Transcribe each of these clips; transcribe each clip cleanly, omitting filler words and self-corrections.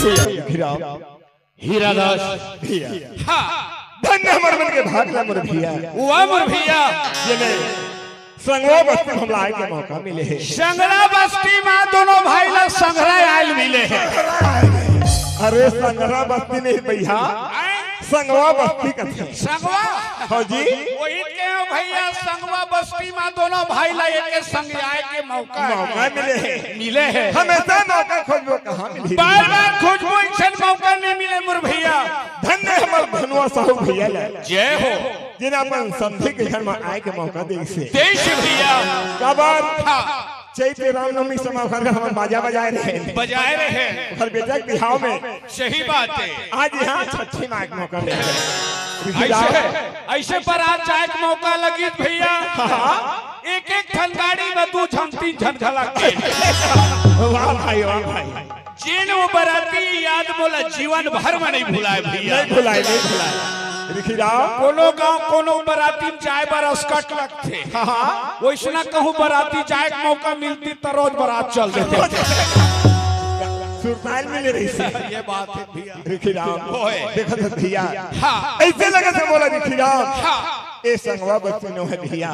भैया हीरादास भैया हाँ धन्य हमर मन के भागला मोर भैया हुआ मोर भैया जेने संगवा बस्ती में हमला आए के मौका मिले है। संगरा बस्ती में दोनों भाई लोग संगरा आयल मिले हैं। अरे संगरा बस्ती नहीं भैया संगवा बस्ती का संगवा हाँ जी वही के भैया संगवा बस्ती में दोनों भाई लोग एक संग आए के मौका मिले हैं हमेशा मौका खोजबो कहाँ मिली बार बार खोजबो इंसान मौका नहीं मिले मोर भैया धन्य हमर धनुआ साहू भैया जय हो जिन अपन संधि के घर में आए के मौका देश भैया का बात चैत्र रामनवमी समारोह में हम बाजा बजाए रहे हर बेटा के बिहाव में सही बात है आज यहाँ छठी माँ के मौका मिले ऐसे पर आज चाय का मौका लगी भैया एक एक ठनगाड़ी में दो झंती झनझला के वाह भाई जिन वो बराती याद बोला जीवन भर में नहीं भुलाए भैया नहीं भुलाए कोनो गांव कोनो बराती चाय बरस कट लगते वैसना कहूँ बराती चाय का मौका मिलती तो रोज बारात चल देते सुरताल मिले रही से ये बात है भैया देखो तो भैया ऐसे लगा था बोला ए संगवा बस्ती नो है भैया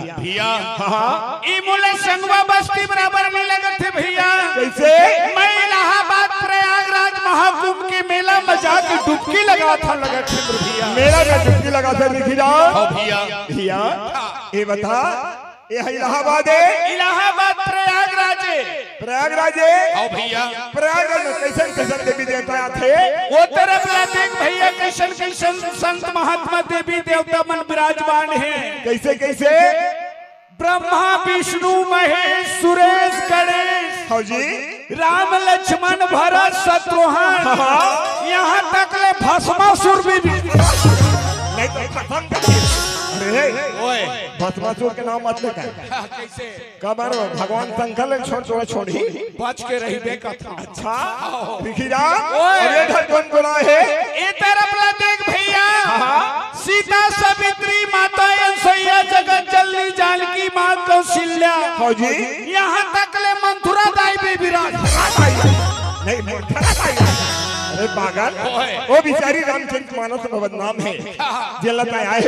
ई मोले संगवा बस्ती बराबर में लगे थे भैया कैसे मैं इलाहाबाद प्रयागराज महाकुंभ के मेला में जाके डुबकी लगा था लगा थे भैया मेला का डुबकी लगा था भैया ये बता ये इलाहाबाद प्रयागराज भैया प्रयागराज में कैसे देवी देवता थे वो तरफ देख भैया कैसे संत महात्मा देवी देवता मन विराजमान है कैसे ब्रह्मा विष्णु महेश सुरेश गणेश हाँ जी राम लक्ष्मण भरत शत्रुघ्न यहाँ तक ले भस्मासुर भी भस्मासुर के नाम मतलब कैसे कबर भगवान शंकर छोड़ी बच के रही बेका था अच्छा कौन गुना है ए तरफ ला देख भैया सीता सावित्री माता सैया जगत जननी जानकी मां कौशल्या हाँ जी यहाँ तक ले मंथुरा दाई भी विराज नहीं अरे पागल वो बिचारी रामचरित मानस में बदनाम है जेल में आए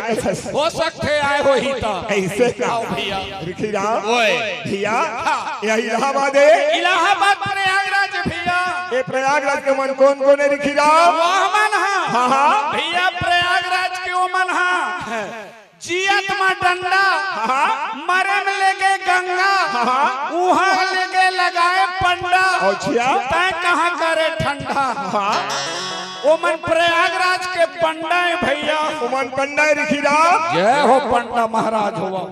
हो सकते आए हो ही तो ऐसे का भैया भैया इलाहाबाद प्रयागराज भैया ये प्रयागराज के मन कौन है भैया प्रयागराज के वो मन जियत में डंडा मरे में ले गए गंगा वहाँ ले गए लगाए पंडा तय कहाँ करे ठंडा ओमन प्रयागराज के पंडा है भैया ओमन पंडा जय हो पंडा महाराज हुआ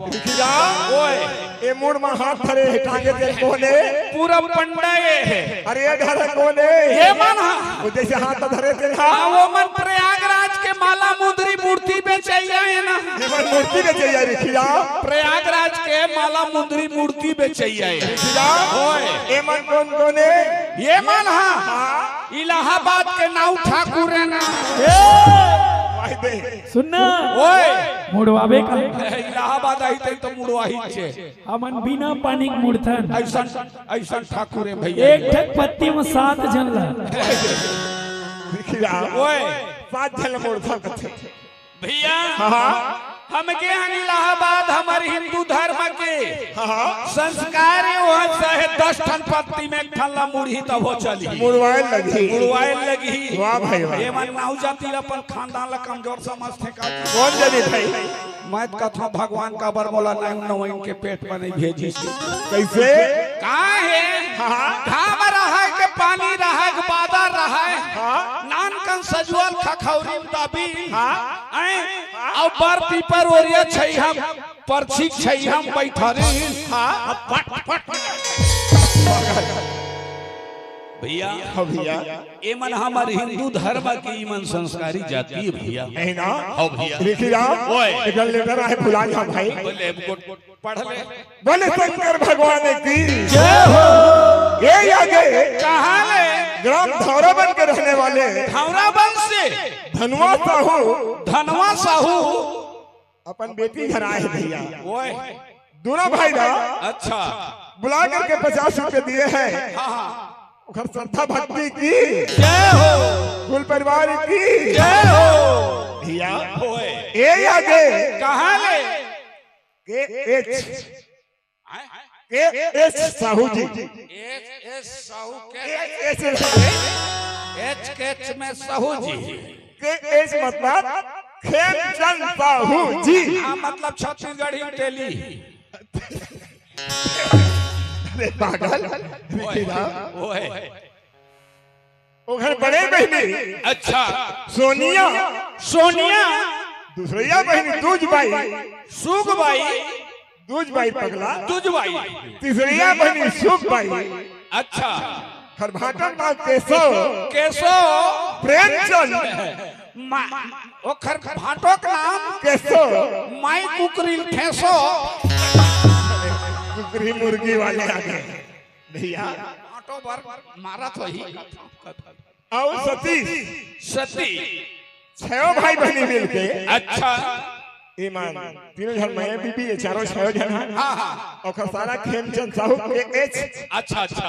ये मुड़ में हाथ धरे टांगे दे कोने पूरा पंडा है अरे घर कोने ये मन वो जैसे हाथ धरे थे वो मन प्रयागराज के माला मुद्री मूर्ति बेचैया है ना मूर्ति बेचैया प्रयागराज के माला मुद्री मूर्ति बेचैया है ये मन कौन है ये मन इलाहाबाद के नाव ठाकुर है ना सुनना ओए मुड़वावे का इलाहाबाद आई तो मुड़वाही छे हमन बिना पानी के मुड़थन ऐसा ठाकुर है भैया एक ठक पत्ती में 7 जन ला ओए 7 जन मुड़थन भैया हम के इलाहाबाद हमारे हिंदू धर्म के संस्कार वहाँ से 10 ठन पत्ती में ठल्ला मुड़ी तब हो चली मुड़वाए लगी वाह भाई ये मन नाउ जाती अपन खानदान ला कमजोर समझते का कौन जाने भाई मैं कथा भगवान का बरमोला नवइन के पेट में नहीं भेजी कैसे कहाँ है घाम रहा के पानी रहा के बादल रहा नान कन सजुअल खखौरी दबी और बर पीपर ओरिया छै हम परछी छै हम बैठरी भैया ये मन हमारे हिंदू धर्म की मन संस्कारी जाति है भैया नहीं ना भैया इधर लेकर आए फुला जा भाई पढ़ ले बोले शंकर भगवान की जय हो ये आगे कहाँ ले ग्राम धौरावन के रहने वाले धौरावन से धनवा साहू अपन बेटी घर आए भैया दोनों भाई ना अच्छा बुला करके 50 रुपए दिए हैं ओकर श्रद्धा भक्ति की जय हो कुल परिवार की जय हो भैया होए ए आगे कहाँ ले के एच साहू जी एच साहू के एच एच में साहू जी के एच मतलब खेमचंद साहू जी हाँ मतलब छत्तीसगढ़ी टेली अरे पागल ओए ओघर बड़े बहनी अच्छा सोनिया सोनिया दूसरिया बहनी दूजबाई सुगबाई दूजबाई पगला तुझबाई तीसरिया बहनी सुखबाई अच्छा खरभाटन का केशव केशो प्रेमचंद ओखर भाटो का नाम केशव माई कुकरी ठेसो कुकरी मुर्गी वाले आ गए भैया ऑटो पर मारा तो ही और सतीश सती छह भाई बहनी मिलके अच्छा ईमान तीनों जन मैं बीबी ये चारों छह जन हाँ हाँ और खसारा खेमचंद साहू के एच अच्छा अच्छा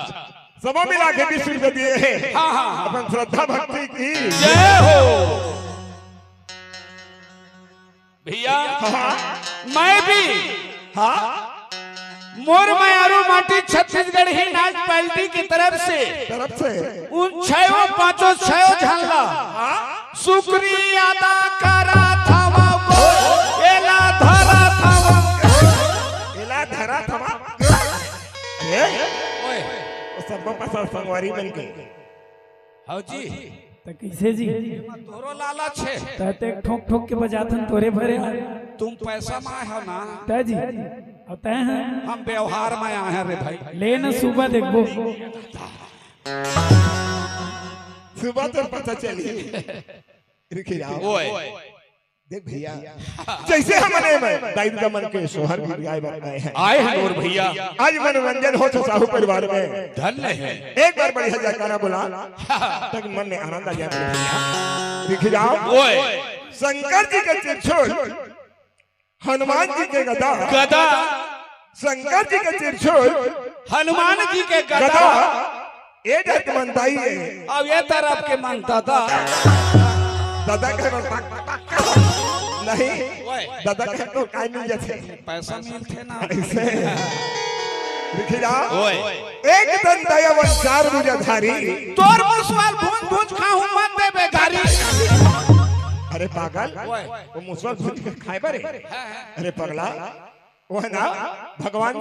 सबों मिला के 20 रुपए दिए हैं हाँ हाँ अपन श्रद्धा भक्ति की जय हो भैया मैं भी हाँ मोर मायारू माटी छत्तीसगढ़ ही नाच पार्टी की तरफ से उन छयो पांचों छयो झंडा शुक्रिया अदा करा था एला धरा था एला धरा था ओए सब पसंद संगवारी बन के हाउ जी तो कैसे जी तोरो लाला छे तते ठोक ठोक के बजातन तोरे भरे तुम पैसा में आए हो ना ता जी अब तय हैं हम व्यवहार में आए हैं रे भाई ले न सुबह देखबो सुबह तो पता चली रुकी जाओ ओए देख भैया जैसे हमने दायित्व का मन के सोहर भी आए हैं आए हैं और भैया आज मनोरंजन हो तो साहू परिवार में धन्य है एक बार बढ़िया जयकारा बोला ताकि मन में आनंद आ जाए भैया रुकी जाओ ओए शंकर जी के त्रिशूल हनुमान जी के गदा गदा शंकर जी के त्रिशूल हनुमान जी के गदा गदा ये जट मनताई है अब ये तरफ के मानता था दादा के नहीं दादा के तो काय मिल जाते पैसा मिलते ना ऐसे लिखी जा ओए एक दन दयावन चार भुजाधारी तोर मुसवाल भूंज भूंज खाऊं मत दे बेगारी अरे पागल वो मुसवाल भूंज के खाए बरे अरे पगला वो है ना भगवान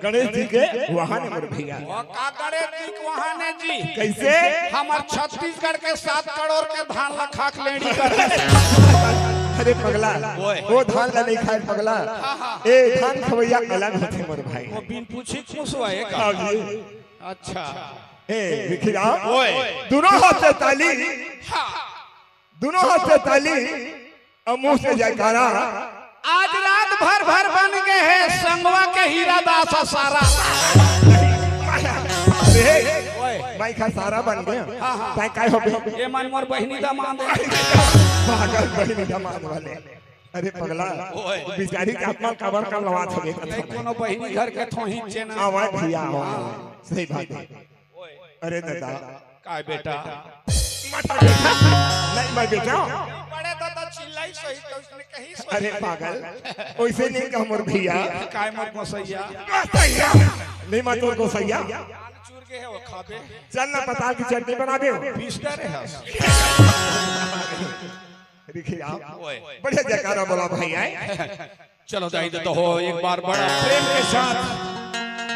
गणेश जी के वहां ने मोर भैया वो का गणेश जी के वहां ने जी कैसे हमार छत्तीसगढ़ के 7 करोड़ के धान ला खाक लेडी कर अरे पगला वो धान ला नहीं खाए पगला ए धान खवैया अलग होते मोर भाई वो बिन पूछी मुसवाए का अच्छा ए लिखी जा ओए दोनों हाथ से ताली दोनों हाथ से ताली और मुंह से जयकारा आज रात भर भर बन गए हैं संगवा के हीरा दास सारा भाई का सारा बन गया काय काय हो गया ये मन मोर बहिनी दा मान दे पागल बहिनी दामाद वाले अरे पगला बिचारी के आत्मा कबर का लवात हो गया नहीं कोनो बहिनी घर के थोही चेना आवाज भैया सही बात है अरे दादा काय बेटा नहीं मैं बेटा बड़े दादा चिल्लाई सही तो उसने कही सही अरे पागल वैसे नहीं कह मोर भैया काय मत मसैया नहीं मत को सैया चूर के है वो खाबे चल ना पताल की चटनी बना दे पीसता रहे देखिए आप बढ़िया जयकारा बोला भाई आए चलो दाई तो हो एक बार बड़ा प्रेम के साथ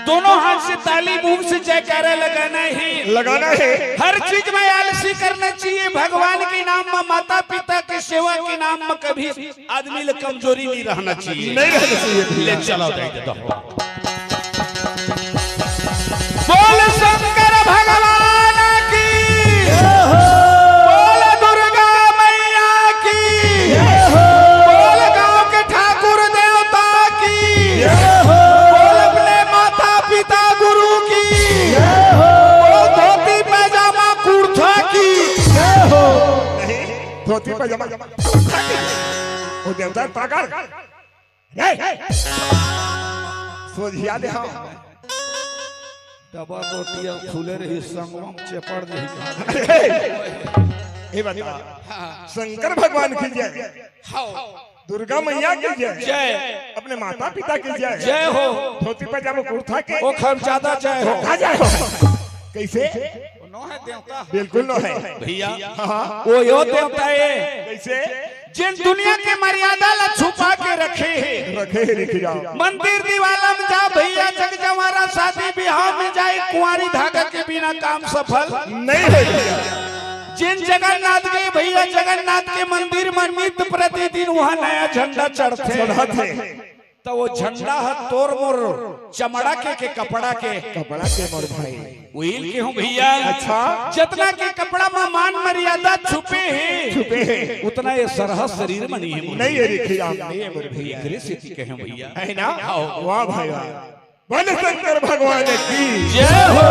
दोनों हाथ से ताली मुंह से जयकारा लगाना है हर चीज में आलसी करना चाहिए भगवान के नाम में माता पिता की सेवा के नाम में कभी आदमी ले कमजोरी नहीं रहना चाहिए नहीं रहना चाहिए ले चलो दाई तो बोल शंकर भगवान की बोल दुर्गा मैया की बोल गांव के ठाकुर देवता की बोल अपने माता पिता गुरु की बोल धोती पैजामा कुर्ता की नहीं धोती पजामा वो देवदार पागल सोझिया दे डबल रोटी और फूले रही संगम चेपड़ दे। ये बता शंकर भगवान की जय, दुर्गा मैया की जय, अपने माता पिता की जय, जय हो। धोती पजामा कुर्ता के ओ खर्चादा जय हो। आ जाओ। कैसे? नो है देवता, बिल्कुल नो है भैया। वो यो देवता है कैसे? जिन दुनिया के मर्यादा ला छुपा के रखे है। रखे लिख जाओ। मंदिर दीवाला में जा भैया, जग जवारा शादी ब्याह में जाए, कुंवारी धागा के बिना काम सफल नहीं है भैया। जिन जगन्नाथ के भैया, जगन्नाथ के मंदिर में नित्य प्रतिदिन वहाँ नया झंडा चढ़ते, तो वो झंडा है तोर मोर चमड़ा के कपड़ा के मोर भाई वही के हूँ भैया। अच्छा जितना के कपड़ा में मान मर्यादा छुपे है उतना ये सरह शरीर में नहीं है। नहीं है लिख जाओ। नहीं है मोर भैया। के हैं भैया, है ना? वाह भाई वाह। बोल शंकर भगवान की जय हो।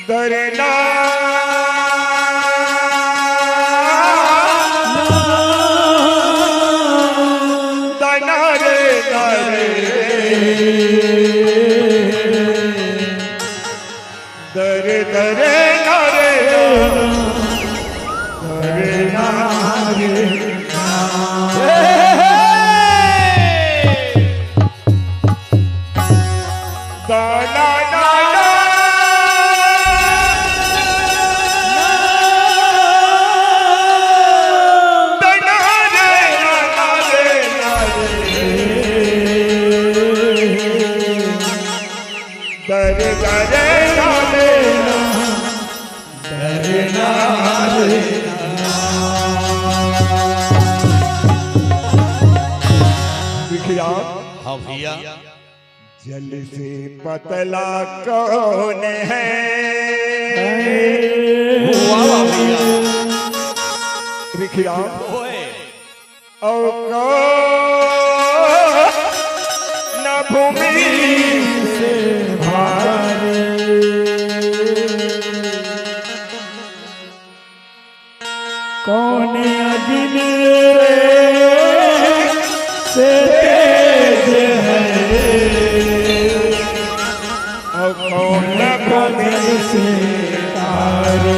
दरना दना रे दरे दरे दरे नरे दरे नारे दाना दाना दरे दरे नारे दरे नारे दिखिया। हाँ भैया। जल से पतला कौन है? वाह वाह भैया। दिखिया ओए और न भूमि से भारी कौन अग्नि से तेज है, और कौन न भूमि से तारे।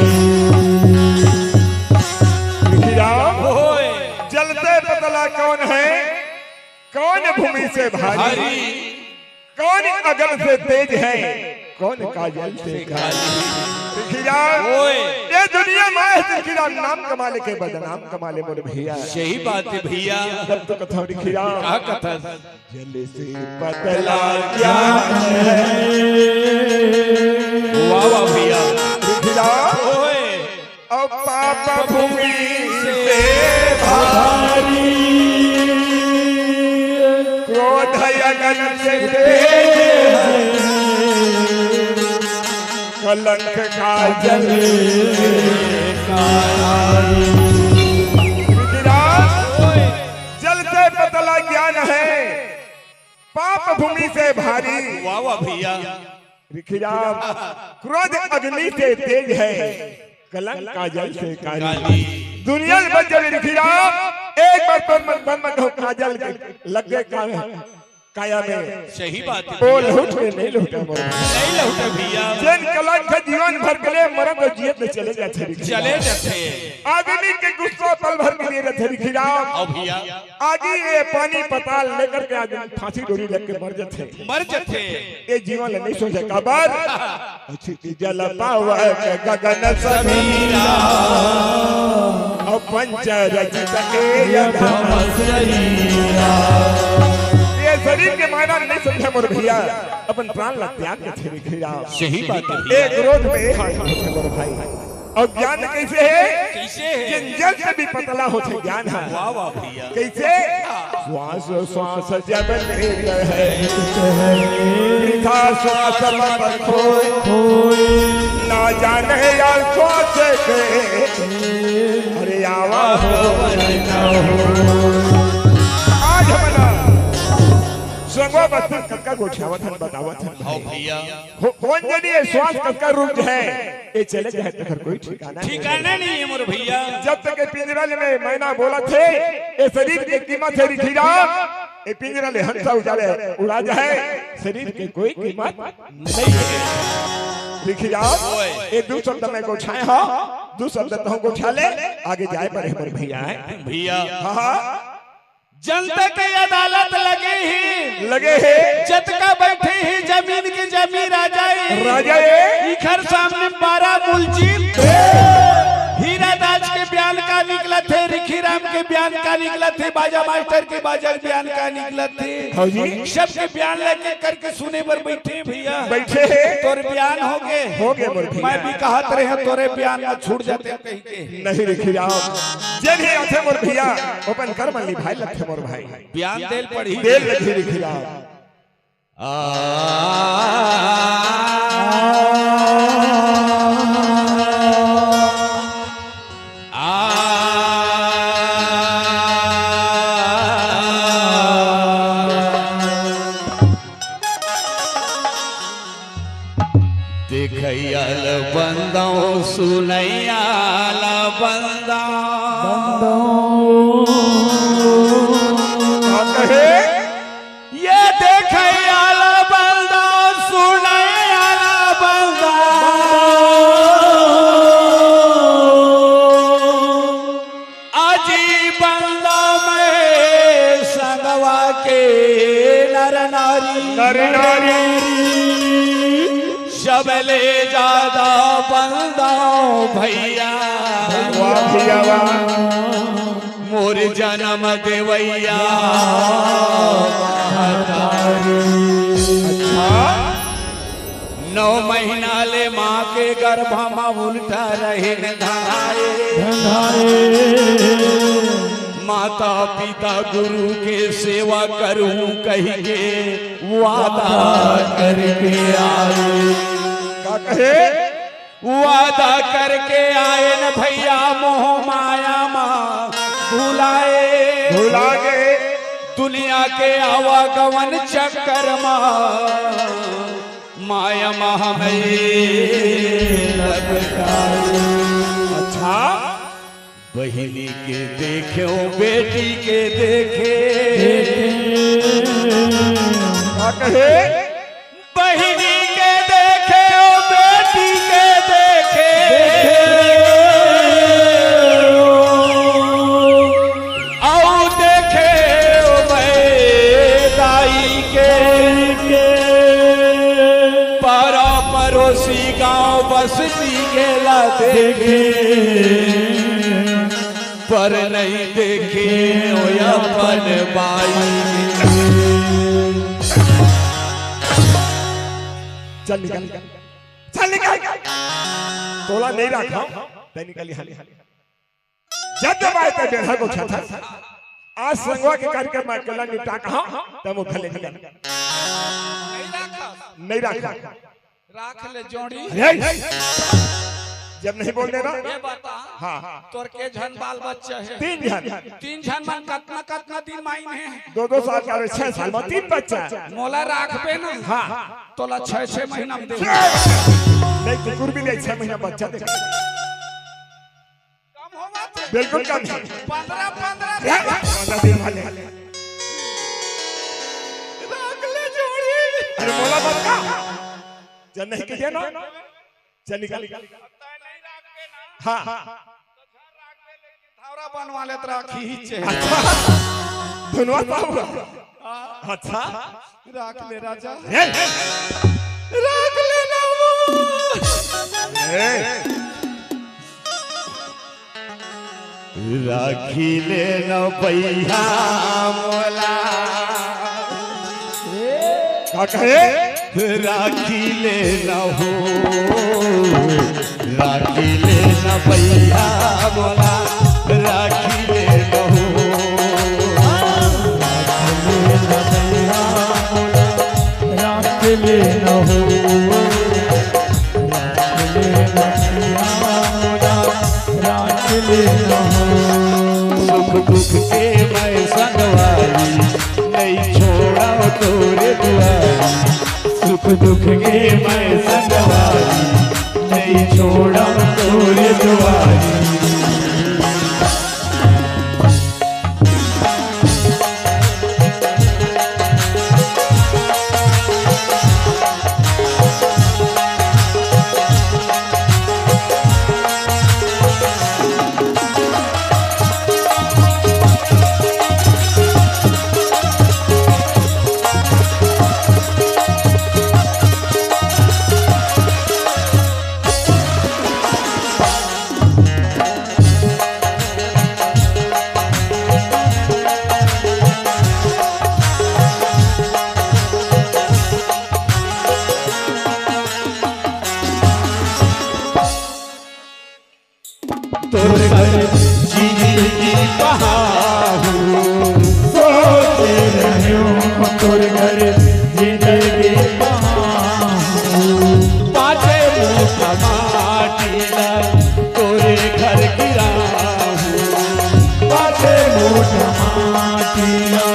दिखिया ओए जलते पतला कौन है? कौन भूमि से भारी? कौन अगल से तेज है? कौन काजल से काली? दिखिया ये दुनिया में है। दिखिया नाम कमाले के बदनाम कमाले मोर भैया। सही बात है भैया। जब तो कथा दिखिया क्या कथा? जल से पतला क्या है? वाह वाह भैया। दिखिया ओए और पाप भूमि से भारी, क्रोध अगन से तेज है, कलंक काजल जल से पतला ज्ञान है, पाप भूमि से भारी। वाह वाह भैया। क्रोध अग्नि से तेज है, कलंक काजल से काली। काली दुनिया में जब लिखिया एक बार तो मन में हो काजल लग गए काया में। सही बात है बोल भैया। लूट के नहीं लूटा मोर नहीं लौटे भैया। जन कलंक जीवन भर के लिए मरम और जियत में चले जाते लिखिया। चले जाते आदमी के गुस्सा पल भर के लिए रहते लिखिया। और भैया आगे ये पानी पताल लेकर के आदमी फांसी डोरी लग के मर जाते। मर जाते ये जीवन ले नहीं सोचे काबर अच्छी जल पावा के गगन समीरा और पंच रचित के यधम शरीरा। ये शरीर के मायना नहीं समझा मोर भैया। अपन प्राण ला त्याग के थे लिखिया। सही बात है भैया। एक क्रोध में एक हाथ होते मोर भाई। और ज्ञान कैसे है? कैसे है? जंजल से भी पतला होते ज्ञान है। वाह वाह भैया। कैसे? श्वास श्वास जब लेते हैं वृथा श्वास मत खोए, ना जाने यार श्वास के अरे आवा हो आज हमारा संगवा बत्तर कक्का गोछावत हम बतावत हाँ भैया। कौन जनी श्वास कक्का रुक है ये चले जाए तो फिर कोई ठिकाना ठिकाना नहीं है मोर भैया। जब तक ये पिंजरा में मैना बोला थे ये शरीर की कीमत है रिखीरा, ये पिंजरा ले हंसा उड़ा जाए शरीर की कोई कीमत नहीं है रिखीरा। ये दो शब्द में को छाए हो, दो शब्द तो हमको छा ले आगे जाए पर हमारे भैया है भैया। हाँ जनता के अदालत लगे ही जत का बैठे ही जमीन की जमीन राजा इखर सामने 12 मुलजिम हीरा दास के बयान का निकला थे, रिखी राम के बयान का निकला थे, बाजा मास्टर के बाजा बयान का निकला थे। सबके बयान लेके करके सुने पर बैठे भैया बैठे तोरे बयान हो गए मैं भी कहत रहे तोरे बयान में छूट जाते कहीं के नहीं रिखी राम जे भी आथे मोर भैया अपन कर्म निभाई लखे मोर भाई बयान देल पड़ी देल लखी रिखी राम। देखैयल बंदो सुनैयाल बंदा ये देखैयल बंदो सुनैयाल बंदा अजी बंदा में संगवा के नर नारी सबले ज्यादा बंदा भैया मोर जन्म देवैया 9 महीना ले माँ के गर्भ में उल्टा रहे धनाए माता पिता गुरु के सेवा करूं कह के वादा करके आए वादा करके आए न भैया मोह माया माँ भुला गए दुनिया के आवागमन चक्कर माया महा अच्छा बहिनी के देखे बेटी के देखे बहिनी के देखे बेटी के देखे आओ देखे दाई के पारा पड़ोसी गांव बस्ती के ला देखे पर नहीं देखे अपन बाई चल निकल तोला नहीं रखा निकली हाली जब आए तो डेढ़ा को छा आज संगवा के कार्यक्रम में कला निपटा कहा तब वो खले निकल नहीं रखा राख ले जोड़ी जब नहीं बोल देना ये बता हाँ तोर के झन बाल बच्चा है 3 झन मन कतना दिन माइन है 2 साल का 6 साल में 3 बच्चा मोला राखबे ना हाँ तोला 6 महीना में दे नहीं कुकुर भी नहीं 6 महीना बच्चा दे कम होगा बिल्कुल कम 15 दिन वाले राख ले जोड़ी अरे मोला मत का जब नहीं कीजिए ना चल निकल हाँ थावरा बनवा ले तरा खींचे धन्यवाद बाबू अच्छा राख ले राजा राख ले ना राखी ले न पैया मोला क्या कहे राखी ले न हो राखी ले न पैया मोला राखी ले न हो राखी ले न हो राखी ले न हो सुख दुख के मैं संगवारी नहीं छोड़ा तोरे दुआरी सुख दुख के मैं संगवारी नहीं छोड़ा तोरे दुआरी तोरे घर जिंदगी बहाऊं सोते रहियो तोरे घर जिंदगी बहाऊं पाछे मुँह माटीला तोरे घर गिराऊं पाछे मुँह माटीला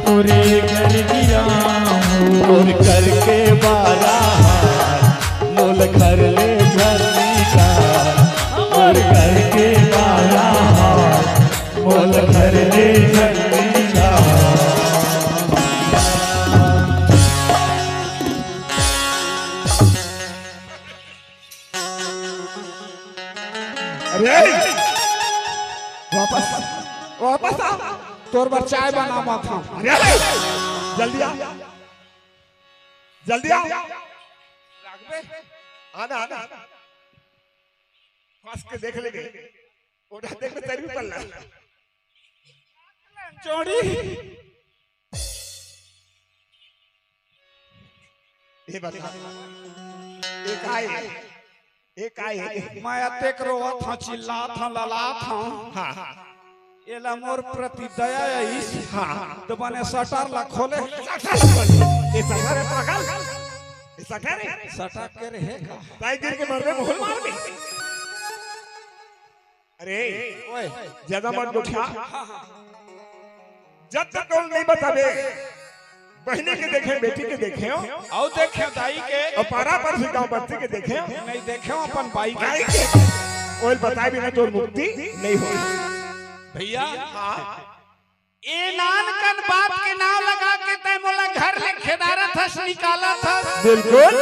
तोरे घर गिराऊं और करके बारा मोल घर ले घर और करके बारा मोल घर ले झंडा अरे वापस वापस आ तोर पर चाय बनावा था। अरे जल्दी आ जल्दी आ आना आना फंस के देख लेंगे ओढ़ा देख के तेरी पल्ला चोरी ये बता एक आए मैं अतेक रोवा था चिल्ला था लला था हाँ एला मोर प्रति दया आईस हाँ तो बने सटर ला खोले ये सटर है पागल ये सटर है सटा के रहेगा ताई गिर के मरने मोहल मार दे अरे ओए ज्यादा मत उठा जब तक कौन नहीं बतावे बहने के देखे बेटी के देखे हो आओ देखे दाई के और पारा पर से गांव बच्चे के देखे हो नहीं देखे हो अपन बाई भाई के के ओल बताए बिना तो मुक्ति नहीं हो भैया ए नान कन बाप के नाम लगा के तय मोला घर ले खेदारा थस निकाला था बिल्कुल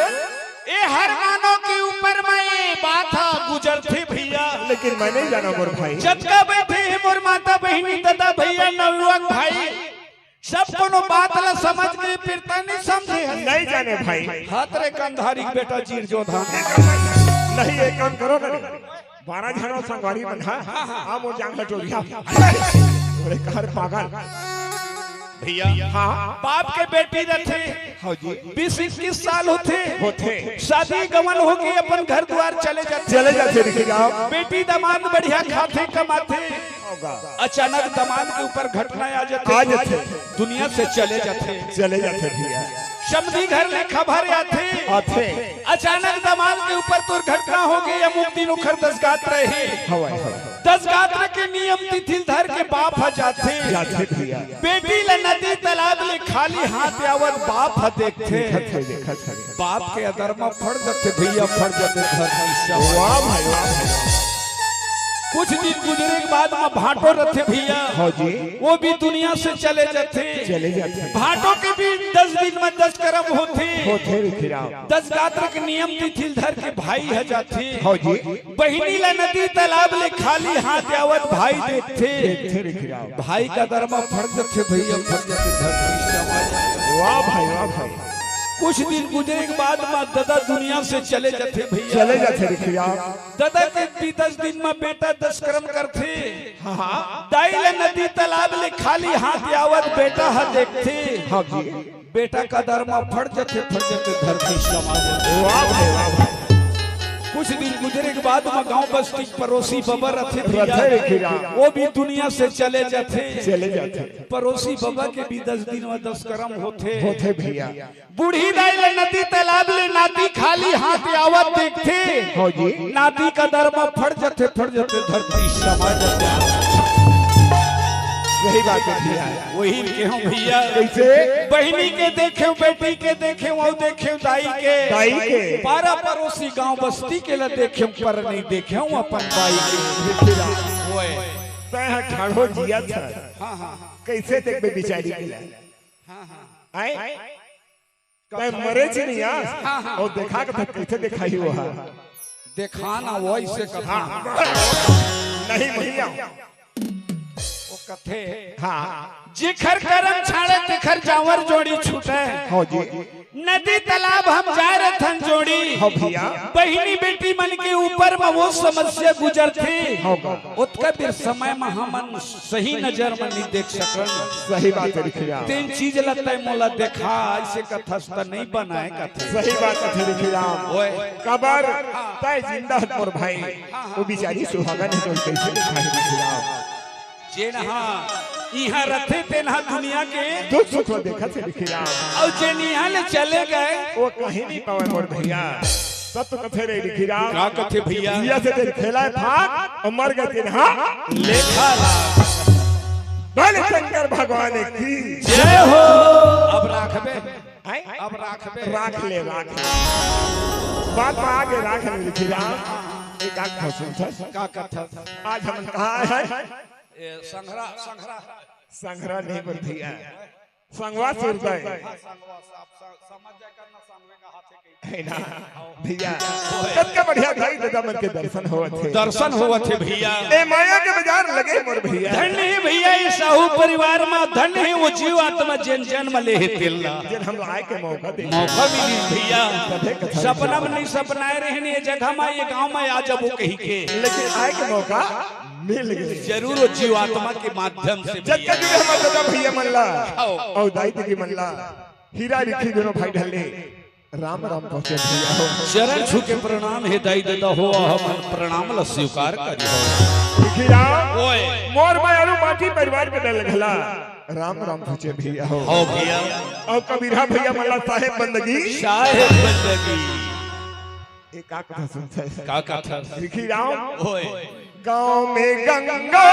ए हर मानो के ऊपर मैं बात गुजर थे भैया लेकिन मैं नहीं जाना मोर भाई जतका बैठे मोर माता बहनी दादा भैया नवयुवक भाई सब कोनो बात ला समझ के फिर नहीं समझे नहीं जाने भाई हाथ रे कंधारी बेटा जीर जोधा नहीं एक काम करो ना 12 जनो संगवारी बंधा हम वो जांग लटोरिया अरे कहर पागल भैया हाँ बाप के बेटी रथे हाँ जी 20-21 साल होते शादी गमन होगी अपन घर द्वार चले जाते दिखे जाओ बेटी दामाद बढ़िया खाते कमाते अचानक दामाद के ऊपर घटना आ जाते दुनिया से चले जाते भैया समधी घर में खबर आते अचानक दामाद के ऊपर दुर्घटना हो गई अमुक दिन उखर 10 गात रहे 10 गात के नियम तिथि धर के बाप जाते भैया बेटी ल नदी तालाब ले खाली हाथ आवत बाप देखते बाप के अधर्म फड़ जाते भैया फड़ जाते वाह भाई वाह भाई कुछ दिन गुजरे के बाद में भाटो रथे भैया हाँ जी वो भी दुनिया से चले जाते भाटो के भी 10 दिन में 10 कर्म होते 10 गात्र के नियम तिथि धर के भाई है जाते हाँ जी बहिनी ला नदी तालाब ले खाली हाथ आवत भाई देखते भाई का धर्म फड़ जाते भैया फड़ जाते धरती वाह भाई वाह भाई कुछ दिन गुजरे के बाद में दादा दुनिया से चले जाते भैया चले जाते दादा के भी 10 दिन में बेटा 10 कर्म करते दाई ले नदी तालाब ले खाली हाथ आवत बेटा है देखते हाँ जी बेटा का धर्म फड़ जाते धरती समाज वाह भाई वाह भाई कुछ दिन गुजरे के बाद में गांव बस्ती पड़ोसी बाबा रथे वो भी दुनिया से चले जाते पड़ोसी बाबा के भी 10 दिन में 10 कर्म होते भैया बूढ़ी दाई ले नदी तालाब ले नाती खाली हाथ आवत देखते हाँ जी नाती का धर्म फड़ जाते धरती समाज सही बात है भैया। वही के हूँ भैया। कैसे? बहनी के देखे बेटी के देखे वो देखे दाई के पारा पड़ोसी गांव बस्ती के ल देखे पर नहीं देखे हूँ अपन बाई के। तय ठाड़ो जिया था। हाँ हाँ कैसे देखबे बिचारी के लिए? हाँ हाँ आए तय मरे छी नहीं यार। और देखा के कैसे दिखाई वो है? देखाना वही से कथा नहीं भैया वो कथे। हाँ जिखर करम छाड़े तिखर जावर जोड़ी छूटे। हाँ जी। नदी तालाब हम जा रहे थन जोड़ी। हाँ भैया। बहनी बेटी मन के ऊपर में वो समस्या गुजर थी। हाँ उसका भी समय में हम सही नजर में नहीं देख सकन। सही बात है लिखिया। तीन चीज लगता है मोला देखा ऐसे कथा नहीं बनाए कथा। सही बात है लिखिया। कबर तय जिंदा मोर भाई वो बिचारी सुहागन है तो कैसे दिखाई लिखिया? जेन हाँ यहाँ रथे तेना दुनिया के दुख सुख को देखा से लिखिया। और जेन यहाँ ले चले गए वो कहीं नहीं पावे मोर भैया। सब तो कथे रे लिखिया। क्या कथे भैया? जिया से तेरे खेला था और मर गए तेरे हाँ लेखा भले शंकर भगवान की जय हो। अब राखबे अब राखबे राख ले बात में आगे राख ले लिखिया। एक आग फंसन था का कथा आज हम कहाँ है? संघरा संघरा संघरा नहीं बोल भैया संगवा सुरता है समझ जाए करना संगवे का हाथ है ना भैया। कितना बढ़िया भाई दादा मन के दर्शन होवत थे भैया। ए माया के बाजार लगे मोर भैया। धन्य है भैया इस साहू परिवार में। धन्य है वो जीव आत्मा जन जन्म ले है तिल्ला। जन हम आए के मौका मिली भैया। सपना में नहीं सपनाए रहने ये जगह में ये गांव में आ जब वो कहीं के लेकिन आए के मौका मिल गए जरूर वो जीव आत्मा के माध्यम से। जब तक हम दादा भैया मल्ला और दाई की मल्ला हीरा लिखी दोनों भाई ढले राम राम पहुंचे भैया हो। चरण छू के प्रणाम है दाई दादा हो हम प्रणाम ल स्वीकार करी हो। लिखिया मोर मायारू माटी परिवार के डल लगला राम राम पहुंचे भैया हो। भैया और कबीरा भैया मल्ला साहेब बंदगी एक आंख सुनता है का कथा लिखी राम ओए गांव में गंगा